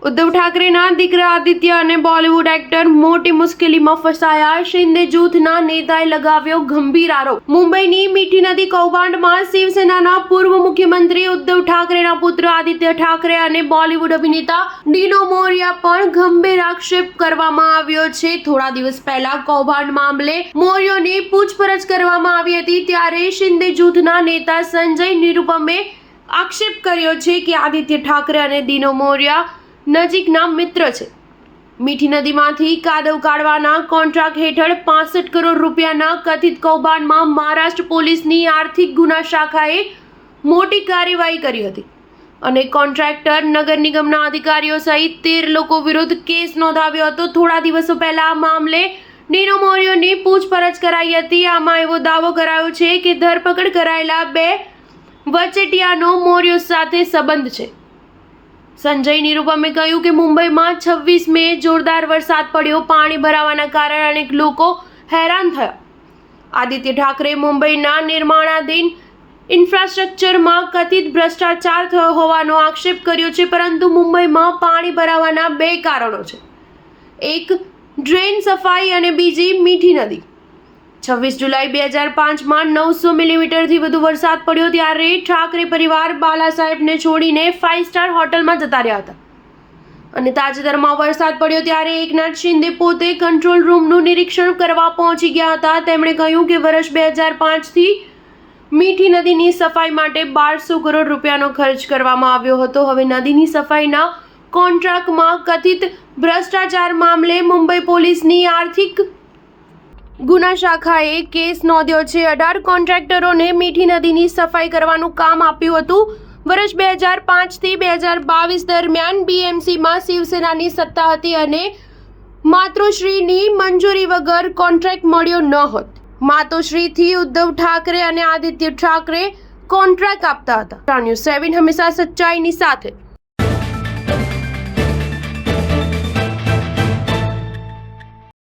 ઉદ્ધવ ઠાકરેના દીકરા આદિત્ય અને બોલિવૂડ એક્ટર મોટી મુશ્કેલીમાં ફસાયા. શિંદે જૂથના નેતાએ લગાવ્યો ગંભીર આરોપ. મુંબઈની મીઠી નદી કૌભાંડમાં શિવસેનાના પૂર્વ મુખ્યમંત્રી ઉદ્ધવ ઠાકરેના પુત્ર આદિત્ય ઠાકરે અને બોલિવૂડ અભિનેતા ડીનો મોરિયા પણ ગંભીર આક્ષેપ કરવામાં આવ્યો છે. થોડા દિવસ પહેલા કૌભાંડ મામલે મોરિયાની પૂછપરછ કરવામાં આવી હતી, ત્યારે શિંદે જૂથના નેતા સંજય નિરુપમે આક્ષેપ કર્યો છે કે આદિત્ય ઠાકરે અને ડીનો મોરિયા નજીકના મિત્ર છે. મીઠી નદીમાંથી કાદવ કાઢવાના કોન્ટ્રાક્ટ હેઠળ 65 કરોડ રૂપિયાના કથિત કૌભાંડમાં મહારાષ્ટ્ર પોલીસની આર્થિક ગુના શાખાએ મોટી કાર્યવાહી કરી હતી અને કોન્ટ્રાક્ટર, નગર નિગમના અધિકારીઓ સહિત 13 લોકો વિરુદ્ધ કેસ નોંધાવ્યો હતો. થોડા દિવસો પહેલા આ મામલે ડીનો મોરિયાની પૂછપરછ કરાઈ હતી. આમાં એવો દાવો કરાયો છે કે ધરપકડ કરાયેલા 2 વચેટિયાનો મોરિયા સાથે સંબંધ છે. સંજય નિરુપમે કહ્યું કે મુંબઈમાં 26 મે જોરદાર વરસાદ પડ્યો. પાણી ભરાવાના કારણે અનેક લોકો હેરાન થયા. આદિત્ય ઠાકરે મુંબઈના નિર્માણાધીન ઇન્ફ્રાસ્ટ્રક્ચરમાં કથિત ભ્રષ્ટાચાર થયો હોવાનો આક્ષેપ કર્યો છે, પરંતુ મુંબઈમાં પાણી ભરાવાના 2 કારણો છે. એક ડ્રેન સફાઈ અને બીજી મીઠી નદી. 26 જુલાઈ 2005માં 900 મિલીમીટરથી વધુ વરસાદ પડ્યો, ત્યારે ઠાકરે પરિવાર બાલાસાહેબને છોડીને 5 સ્ટાર હોટલમાં જતા રહ્યા હતા. અને તાજેતરમાં વરસાદ પડ્યો ત્યારે એકનાથ શિંદે પોતે કંટ્રોલ રૂમનું નિરીક્ષણ કરવા પહોંચી ગયા હતા. તેમણે કહ્યું કે વર્ષ 2005થી મીઠી નદીની સફાઈ માટે 1200 કરોડ રૂપિયાનો ખર્ચ કરવામાં આવ્યો હતો. હવે નદીની સફાઈના કોન્ટ્રાક્ટમાં કથિત ભ્રષ્ટાચાર મામલે મુંબઈ પોલીસની આર્થિક ગુના શાખાએ કેસ નોંધ્યો છે. 18 કોન્ટ્રાક્ટરોને મીઠી નદીની સફાઈ કરવાનું કામ આપ્યું હતું. વર્ષ 2005થી 2022 દરમિયાન બીએમસીમાં શિવસેનાની સત્તા હતી અને માતોશ્રીની મંજૂરી વગર કોન્ટ્રાક્ટ મળ્યો ન હોત. માતોશ્રીથી ઉદ્ધવ ઠાકરે અને આદિત્ય ઠાકરે કોન્ટ્રાક્ટ આપતા હતા. ન્યૂઝ 7 હંમેશા સચ્ચાઈની સાથે.